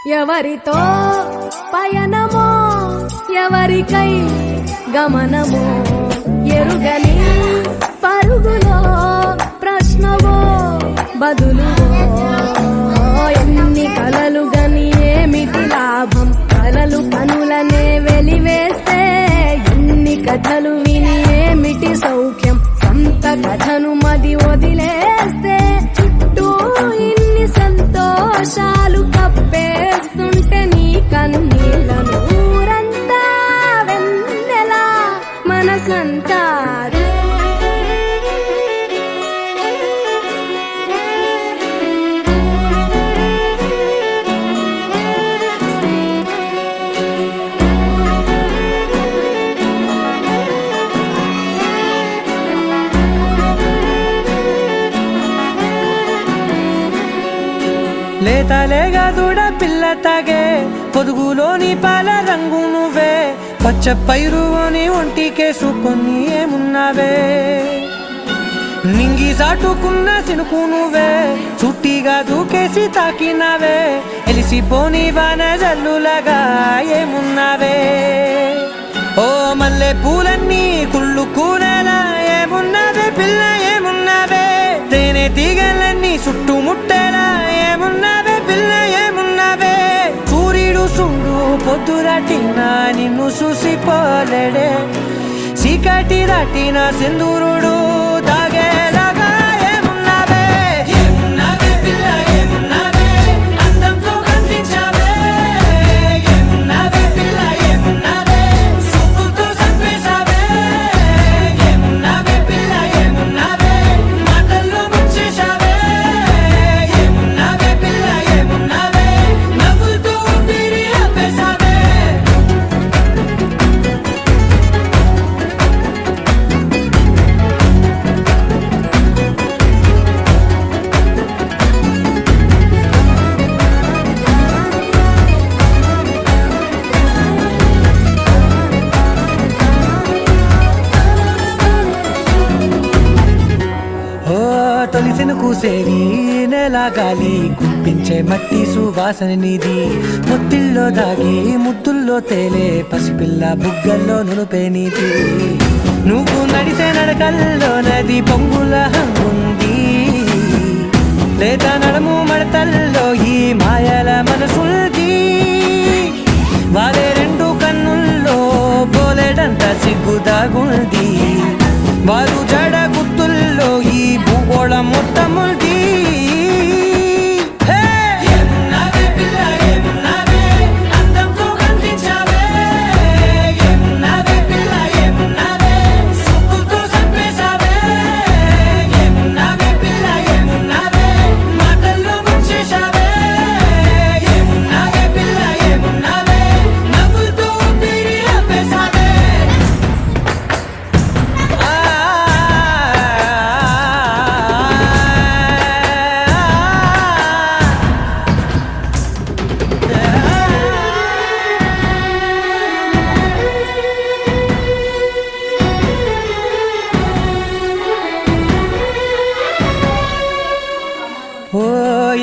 ఎవరితో పయనమో ఎవరికై గమనమో ఎరుగని పరుగులో ప్రశ్నవో బదులువో ఎన్ని కలలు గని ఏమిటి లాభం కలలు కనులనే వెలివేస్తే ఎన్ని కథలు విని ఏమిటి సౌఖ్యం సంత కథను మది వదిలేస్తే చుట్టూ ఇన్ని సంతోషాలు కప్పేస్తుంటే నీ కన్నీళ్ళను ఊరంతా వెన్నెలా మనసంతా లేతలేగా దూడ పిల్ల తాగే పొదుగులోని పాల రంగు నువ్వే పచ్చ పైరుని ఒంటికేసుకొని ఏమున్నావే నింగి సాటుకున్న సినుకు నువ్వే చుట్టిగా దూకేసి తాకినావే ఎలిసిపోని వాన జల్లులాగా ఏమున్నావే ఓ మల్లె పూలన్నీ కుళ్ళు కూరలా ఏమున్నావే పిల్ల ఏమున్నావే తేనె తీగలన్నీ చుట్టుముట్టేలా ఏమున్నావే పిల్ల ఏమున్నావే సూర్యుడు చూడు పొద్దురాటిన నిన్ను చూసిపోలేడే చీకటి దాటిన సింధూరుడు దాగేలాగా ఏమున్నావే ఏమున్నావే పిల్ల ఏమున్నావే అందంతో కనిపించావే ఏమున్నావే పిల్ల ఏమున్నావే చూపుతో చంపేశావే ఏమున్నావే పిల్ల ఏమున్నావే మాటల్లో ముంచేశావే ఏమున్నావే పిల్ల ఏమున్నావే నవ్వులతో ఊపిరి ఆపేశావే తొలిసిన కూసేవి నెల గాలి గుప్పించే మట్టి సువాసన నీది ముత్తిల్లో దాగి ముద్దుల్లో తేలే పసిపిల్ల బుగ్గల్లో నునుపే నీది నువ్వు నడిసే నడకల్లో నది పొంగుల హంగుంది లేదా నడము మడతల్లో ఈ మాయల మనసుల్ది వారే రెండు కన్నుల్లో బోలెడంత సిగ్గుదాగుంది వారు జడ గుర్తుల్లో ఈ భూగోళం మొత్తముంది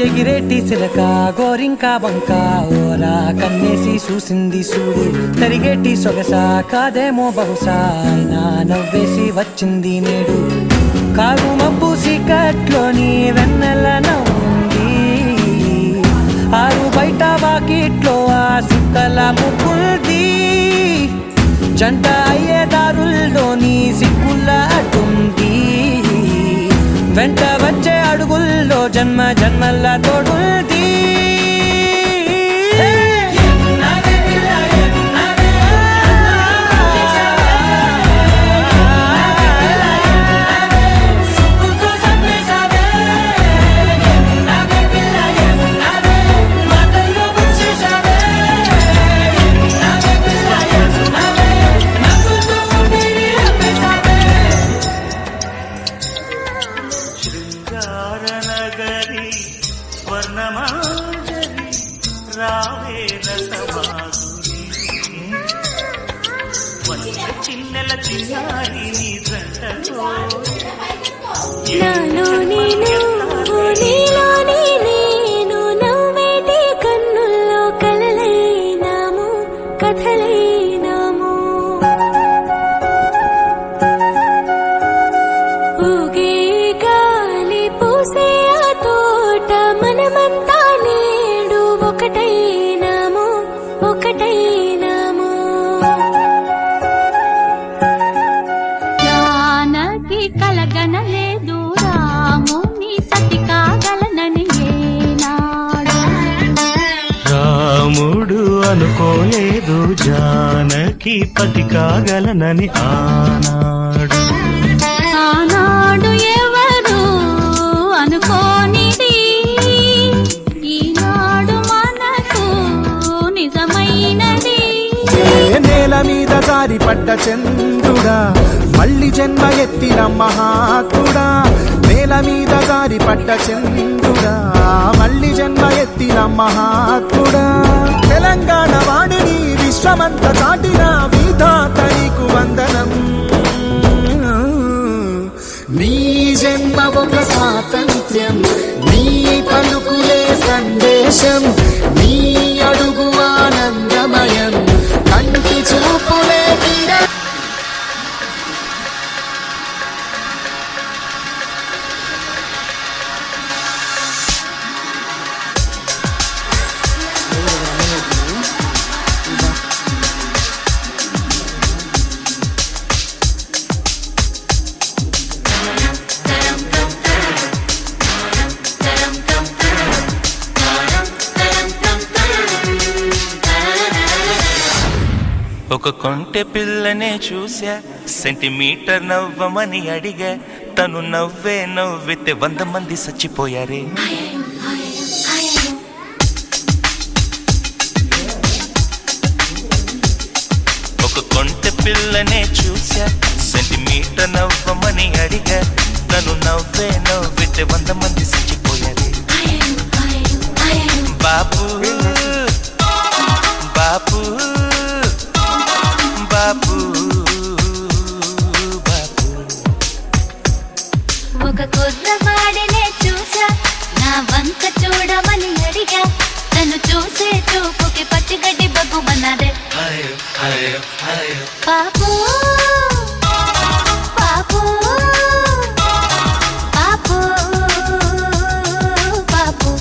ఎగిరేటి సిలక గోరింక వంక ఓరా కన్నేసి చూసింది చూడు తరిగేటి సొగస కాదేమో బహుశా అయినా నవ్వేసి వచ్చింది నేడు కారు మబ్బు సీకట్లోని వెన్నెల నవ్వుంది ఆరు బయట వాకిట్లో ఆ సుక్కల ముగ్గుల్ది జంట అయ్యే దారుల్లోని సిగ్గుల అడ్డుంది వెంట వచ్చే అడుగుల్లో జన్మ జన్మల్ల తోడుంది నగరి స్వర్ణమాంజలి రావే రసమాధురి వల్ల చిన్నెల చిన్నారి నీ జంటలో నాలో నేను నీలో నేను నవ్వేటి కన్నుల్లో కథలైనాము ఊగే గాలి పూసే ఆ తోట మనమంతా నేడు ఒకటైనాము ఒకటైనాము జానకి కలగనలేదు రాముని సతి కాగలనని ఏనాడు రాముడు అనుకోలేదు జానకి పతి కాగలనని ఆనాడు. ఆనాడు ఎవరు అనుకోనిది ఈనాడు మనకు నిజమైనది. నేల మీద జారిపడ్డ చంద్రుడా మళ్ళీ జన్మ ఎత్తిన మహాత్ముడా నేల మీద జారిపడ్డ చంద్రుడా మళ్ళీ జన్మ ఎత్తిన మహాత్ముడా తెలంగాణ వాణిని విశ్వమంత చాటిన విధాత నీకు వందనం నీ జన్మ ఒక స్వాతంత్ర్యం నీ పలుకులే సందేశం నీ అడుగు ఆనందమయం కంటి చూపులే తీర ఒక కొంటె పిల్లనే చూసా సెంటీమీటర్ నవ్వమని అడిగా తను నవ్వితే 100 మంది చచ్చిపోయారే. ఒక కొంటె పిల్లనే చూసా సెంటీమీటర్ నవ్వమని అడిగా తను నవ్వితే 100 మంది చచ్చిపోయారే. బాపు బాపు బాపు బాపు. ఒక కుర్రవాడినే చూసా నా వంక చూడమని అడిగా తను చూసే చూపుకి పచ్చిగడ్డి బగ్గుమన్నదే. పాపు పాపు పాపు పాపు.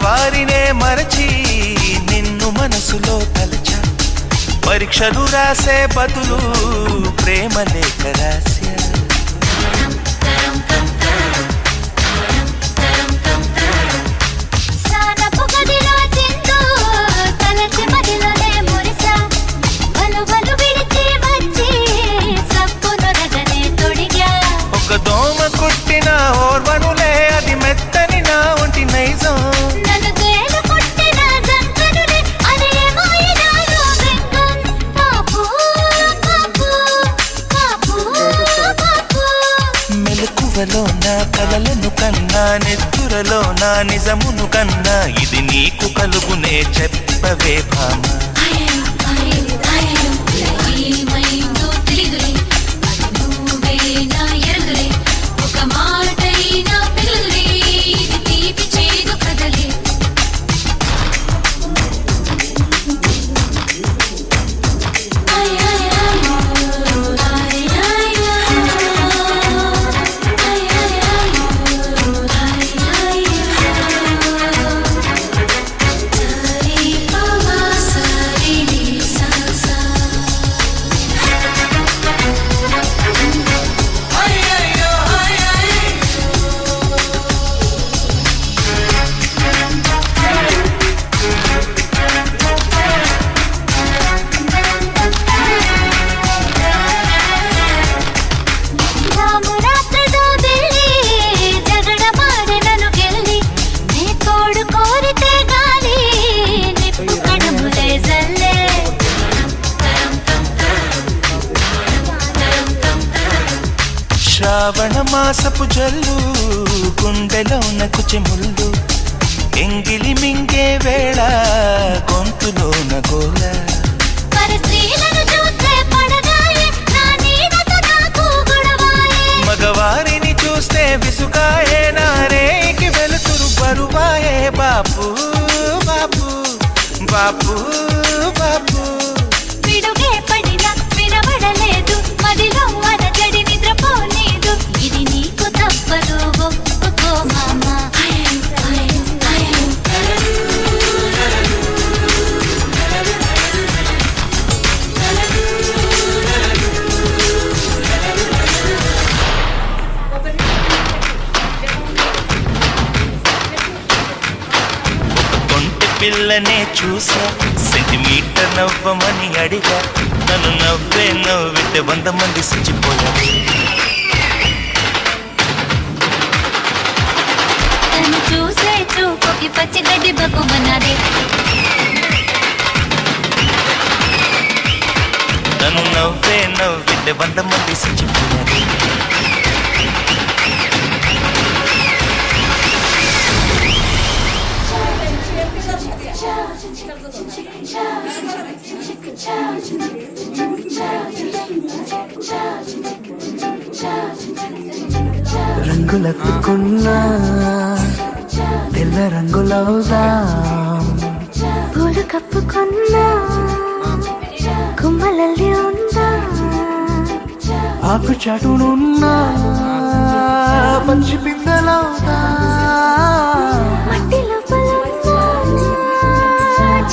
వారినే మరచి నిన్ను మనసులో తలచా పరీక్షలు రాసే బదులు ప్రేమ లేఖ రాశా. ఒక దోమ కుట్టిన ఓర్వనులే అది మెత్తని నా ఒంటి నైజం. మెలకువలో నా కలలను కన్నా నెత్తురలో నా నిజమును కన్నా ఇది నీకు కలుగునే చెప్పవే భామ. శ్రావణ మాసపు జల్లు గుండెలోన కుచెముళ్ళు ఎంగిలి మింగే వేళ గొంతులోన గోల పరస్త్రీలను చూస్తే పడగాయే నా నీడతో నాకు గొడవాయే మగవారిని చూస్తే విసుగాయే నారేకి వెలుతురు బరువాయే బాపు బాపు బాపు బాపు పిడుగే పడినా వినబడలేదు మదిలో అరజడి నిద్రపోలేదు ఇది నీకు తప్పదు ఒప్పుకో మామా పిల్లనే చూసా సెంటిమీటర్ నవ్వమని అడిగా నన్ను నవ్వే నవ్వితే 100 మంది సిచ్చిపోయారు తను చూసే చూపుకి పచ్చిగడ్డి బగ్గుమన్నదే నన్ను నవ్వే నవ్వితే 100 మంది సిచ్చిపోయారు రంగులెత్తుకున్నా తెల్ల రంగులవుదాం పూలు కప్పుకున్నా కుమ్మలల్లి ఉందా ఆకు చాటునున్నా మంచి పిందలవుదా మట్టి లోపల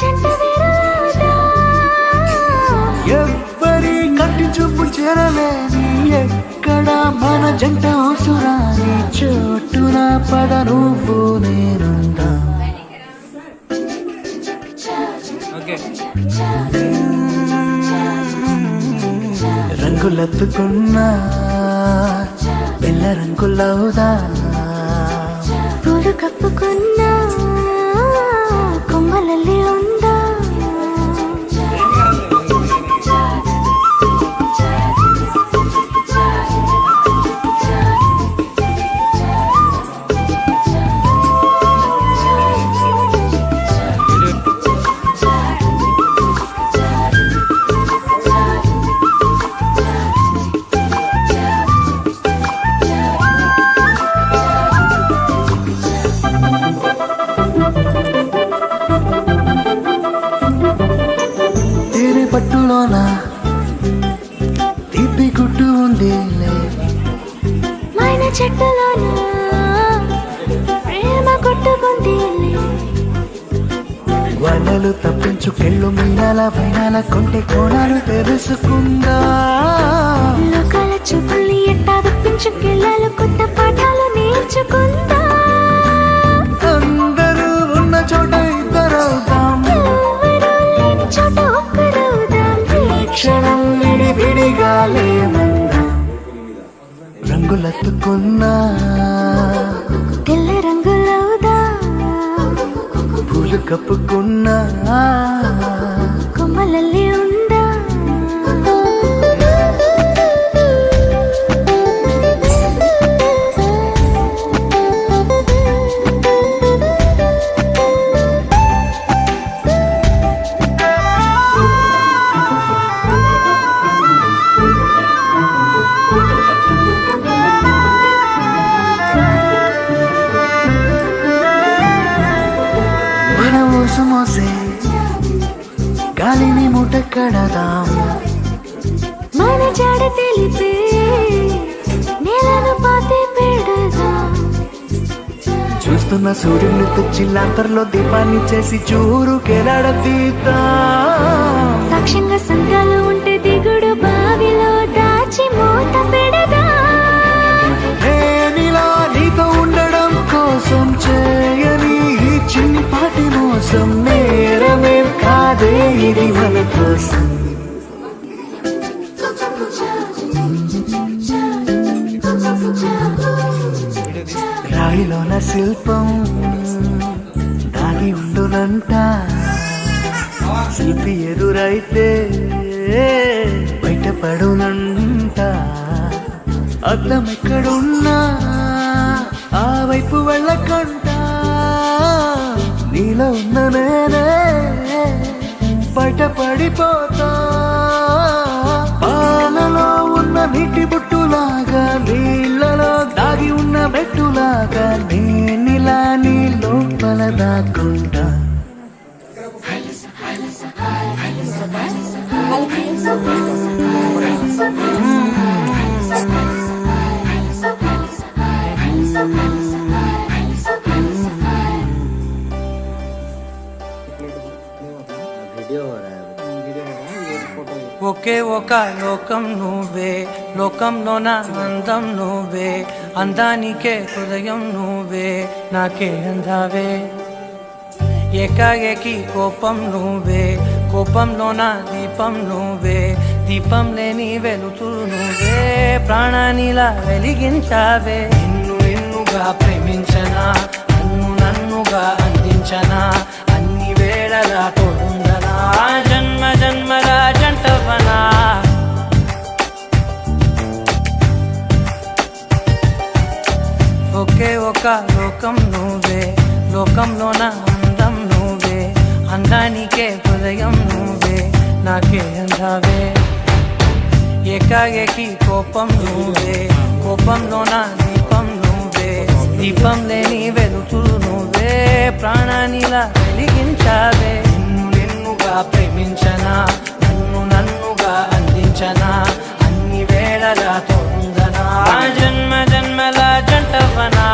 చెంట వేరవుదా ఎవ్వరి కంటి చూపు చేరలేని ఎక్కడ మన జంట అవసరాని చోటున పద నువ్వు నేనుందా రంగులెత్తుకున్నా పిల్ల రంగులవుదా పూలు కప్పుకున్నా కొమ్మలల్లి ఉందా పట్టులోన తీపి గుట్టు ఉంది మైన చెట్టులోన ప్రేమ కొట్టుకుంది వనలు తప్పించుకెళ్ళు మీనాల వైనాల కొంటే కోణాలు తెలుసుకుందా లోకాల చూపుల్ని ఎట్టా తప్పించుకెళ్ళాలి కొత్త పాఠాలు నేర్చుకుందా అందరూ ఉన్న చోట ఇద్దరవుదాం ఎవరూ లేని చోట ఒక్కరవుదాం క్షణం విడివిడిగా లేమందా రంగులెత్తుకున్నా తెల్ల రంగులవుదా పూలు కప్పుకున్నా కొమ్మలల్లి ఉందా మోసే గాలిని ముట కడదాం మన జాడ తెలిపే నేలను పాతి పెడదాం చూస్తున్న సూర్యుని తెచ్చి లాంతర్లో దీపాన్ని చేసి చూరు కెరడతీతా సాక్ష్యంగా సంద్రాలు ఉంటే దిగుడు బావిలో దాచి మూత పెడదా నేనిలా నీతో ఉండడం కోసం చేయని ఈ చిన్ని పాటి మోసం నేరమేం కాదే ఇది మన కోసం రాయిలోన శిల్పం దాగి ఉండునంట శిల్పి ఎదురైతే బయటపడునంట అద్దం ఎక్కడున్నా ఆ వైపు వెళ్ళకుండా నీలో ఉన్న నేనే బయట పడిపోతా పాలలో ఉన్న నీటి బుట్టులాగా నీళ్ళలో దాగి ఉన్న మెట్టులాగా నేనిలా నీ లోపల దాక్కుంటా ఒకే ఒక లోకం నువ్వే లోకంలోన అందం నువ్వే అందానికే హృదయం నువ్వే నాకే అందావే ఏకాఏకి కోపం నువ్వే కోపంలోన దీపం నువ్వే దీపం లేని వెలుతురు నువ్వే ప్రాణానిలా వెలిగించావే నిన్ను నిన్నుగా ప్రేమించనా నన్నుగా అందించనా అన్ని వేళలా తోడుందనా జన్మ జన్మల జంటవనా ఒకే ఒక లోకం నువ్వే లోకంలోన అందం నువ్వే అందానికే హృదయం నువ్వే నాకే అందావే ఏకాఏకి కోపం నువ్వే కోపంలోన దీపం నువ్వే దీపం లేని వెలుతురు నువ్వే ప్రాణానిలా వెలిగించావే నిన్ను నిన్నుగా ప్రేమించనా నన్నుగా అందించనా అన్ని వేళలా తోడుందనా జన్మ జన్మల జంటవనా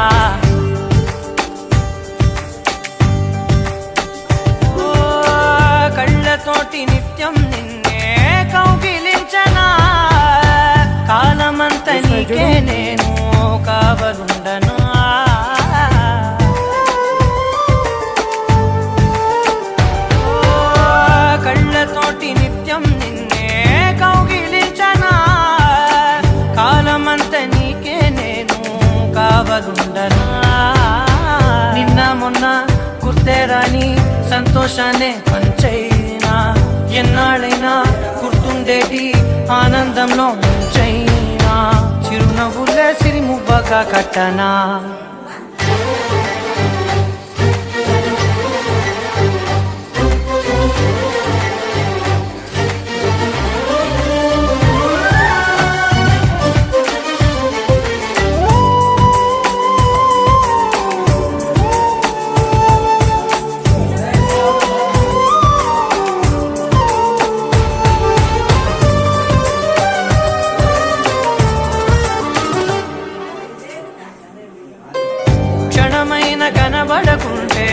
కళ్ళతోటి నిత్యం నిన్నే కౌగిలించనా కాలమంత నీకే నేను కావలుండను కళ్ళతోటి నిత్యం నిన్నే కౌగిలించనా కాలమంత నీకే నేను కావలుండనా నిన్న మొన్న గుర్తే రాని సంతోషాన్ని పంచైనా ఎన్నాళ్ళైనా గుర్తుండేటి ఆనందంలో ముంచైనా చిరునవ్వులే సిరిమువ్వగా కట్టనా క్షణమైన కనబడకుంటే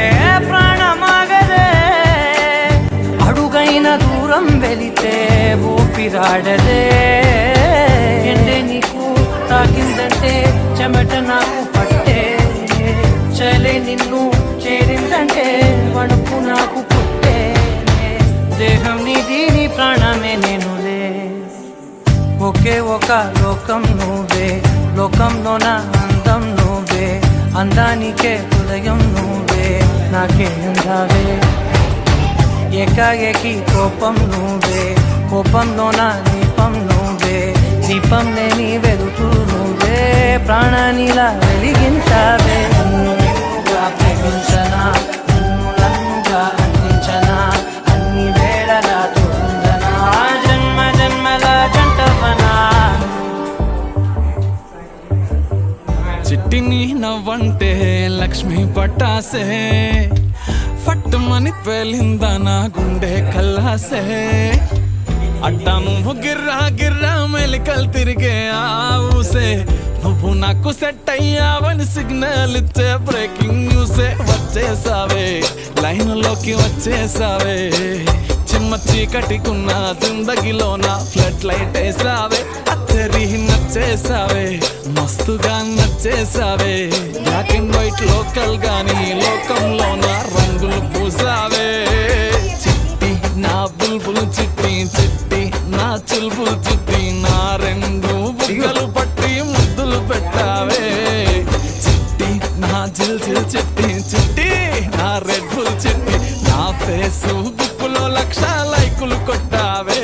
ప్రాణమాగదే అడుగైన దూరం వెళితే ఊపిరాడదే ఎండే నీకు తాకిందంటే చెమట నాకు పట్టే చలే నిన్ను చేరిందంటే వణుకు నాకు పుట్టే దేహం నీది నీ ప్రాణమే నేనులే ఒకే ఒక లోకం నువ్వే లోకంలోన అందం నువ్వే అందానికే హృదయం నువ్వే నాకే అందావే ఏకాఏకి కోపం నువ్వే కోపంలోన దీపం నువ్వే దీపం లేని వెలుతురు నువ్వే ప్రాణానిలా వెలిగించావే నన్ను నిన్నుగా ప్రేమించనా నన్నుగా అందించనా అన్ని వేళలా తోడుందనా జన్మ జన్మల జంటవనా చిట్టిని నవ్వంటే లక్ష్మి పట్టాసే ఫట్టుమని పేలిందా నా గుండె కల్లాసే అట్టా నువ్వు గిర్రా గిర్రా మెలికలు తిరిగే ఆవుసే నువ్వు నాకు సెట్ అయ్యావని సిగ్నల్ ఇచ్చే బ్రేకింగ్ న్యూసే వచ్చేసావే లైన్లోకి వచ్చేసావే చిమ్మ చీకటికున్న జిందగీలోన ఫ్లడ్ లైట్ వేసావే అత్తరి నచ్చేసావే మస్తుగా నచ్చేసావే బ్లాక్ అండ్ వైట్ లోకల్ గాని లోకంలోన రంగులు పూసావే చిట్టి నా బుల్బుల్ చిట్టి చిట్టి నా చుల్బుల్ చిట్టి నా రెండు బుగ్గలు పట్టి ముద్దులు పెట్టావే చిట్టి నా జిల్ జిల్ చిట్టి చిట్టి నా రెడ్ బుల్ చిట్టి నా ఫేస్బుక్ లో 1,00,000 లైకులు కొట్టావే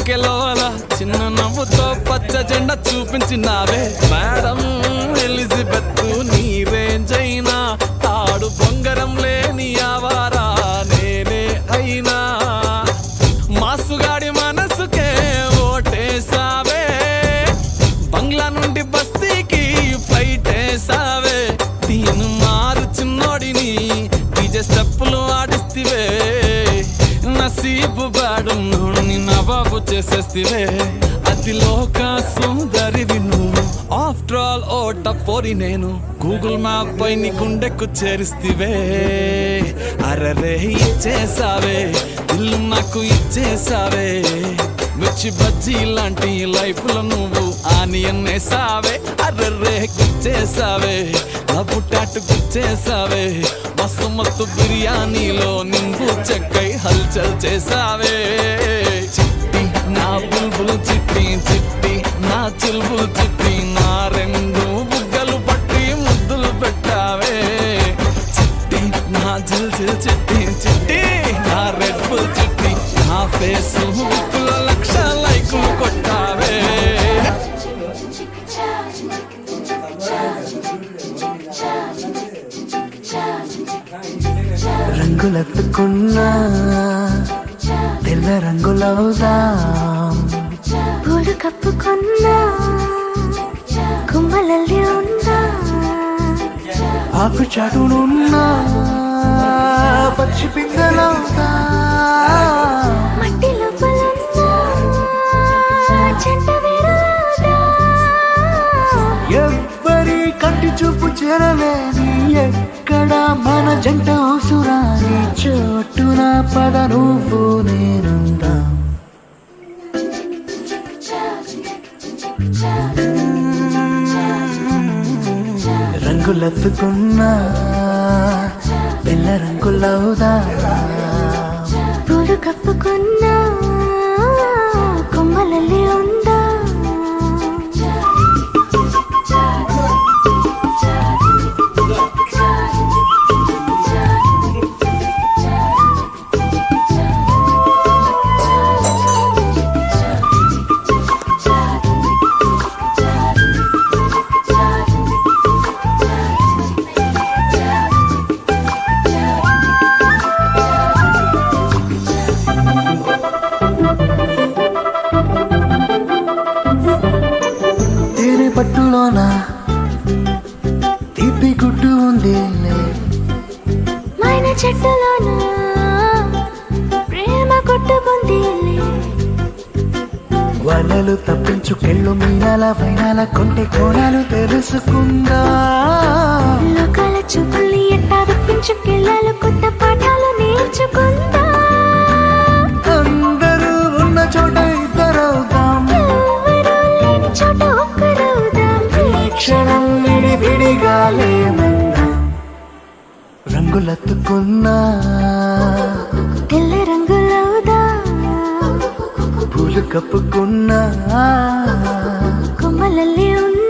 చిటికెలోల చిన్న నవ్వుతో పచ్చ జెండా చూపించినావే మేడం ఎలిజబెత్ నీ రేంజ్ అయినా తాడు బొంగరం లేని ఆవారా నేనే అయినా మాసుగాడి మనసుకే ఓటేసావే బంగ్లా నుండి బస్తీకి ఫ్లైట్ వేసావే తీను మారు చిన్నోడిని డీజే స్టెప్పులు ఆడిస్తివే నసీబు బాడున్నోడిని నవాబు చేసేస్తివే అతి లోక సుందరివి నువ్వు ఆఫ్టర్ ఆల్ ఓ టపోరి నేను గూగుల్ మ్యాప్ పై నీ గుండెకు చేరిస్తివే అరరే ఇచ్చేసావే ఇల్లు నాకు ఇచ్చేసావే మిర్చి బజ్జీ లాంటి లైఫ్ లో నువ్వు ఆనియన్ వేసావే అర్రే గుచ్చేసావే లవ్వు టాటు గుచ్చేసావే మస్తు మస్తు బిర్యానీలో నింబు చెక్కై హల్చల్ చేసావే చిట్టి నా బుల్బుల్ చిట్టి చిట్టి నా చుల్బుల్ చిట్టి నా రెండు బుగ్గలు పట్టి ముద్దులు పెట్టావే చిట్టి నా జిల్ జిల్ చిట్టి చిట్టి నా రెడ్ బుల్ చిట్టి నా ఫేస్ బుక్కుల లక్ష లైకులు కొట్టావే రంగులెత్తుకున్నా తెల్ల రంగులవుదాం పూలు కప్పుకున్నా కుమ్మలల్లి ఉందా ఆకు చాటునున్నా పచ్చి పిందెలవుదా మట్టి లోపలన్నా చెంట వేరుదా ఎవ్వరి కంటి చూపు చేరలేని ఎక్కడ మన జంట అవసరాని చోటున పద నువ్వు నేనుందా రంగులెత్తుకున్నా తెల్ల రంగులవుదా పూలు కప్పుకున్నా కొమ్మలల్లి ఉందా తేనె పట్టులోన తీపి గుడ్డు ఉంది మైన చెట్టులోన ప్రేమ కొట్టుకుంది వలలు తప్పించుకెళ్ళు మీనాల వైనాల కొంటె కోణాలు తెలుసుకుందా లోకాల చూపుల్ని ఎట్టా తప్పించుకెళ్ళాలి కొత్త పాఠాలు నేర్చుకుందా అందరూ ఉన్న చోట ఇద్దరవుదాం ఎవరూ లేని చోట ఒక్కరవుదాం ఈ క్షణం విడివిడిగా లేమన్నా రంగులెత్తుకున్నా తెల్ల రంగులవుదా పూలు కప్పుకున్నా కొమ్మలల్లి ఉన్న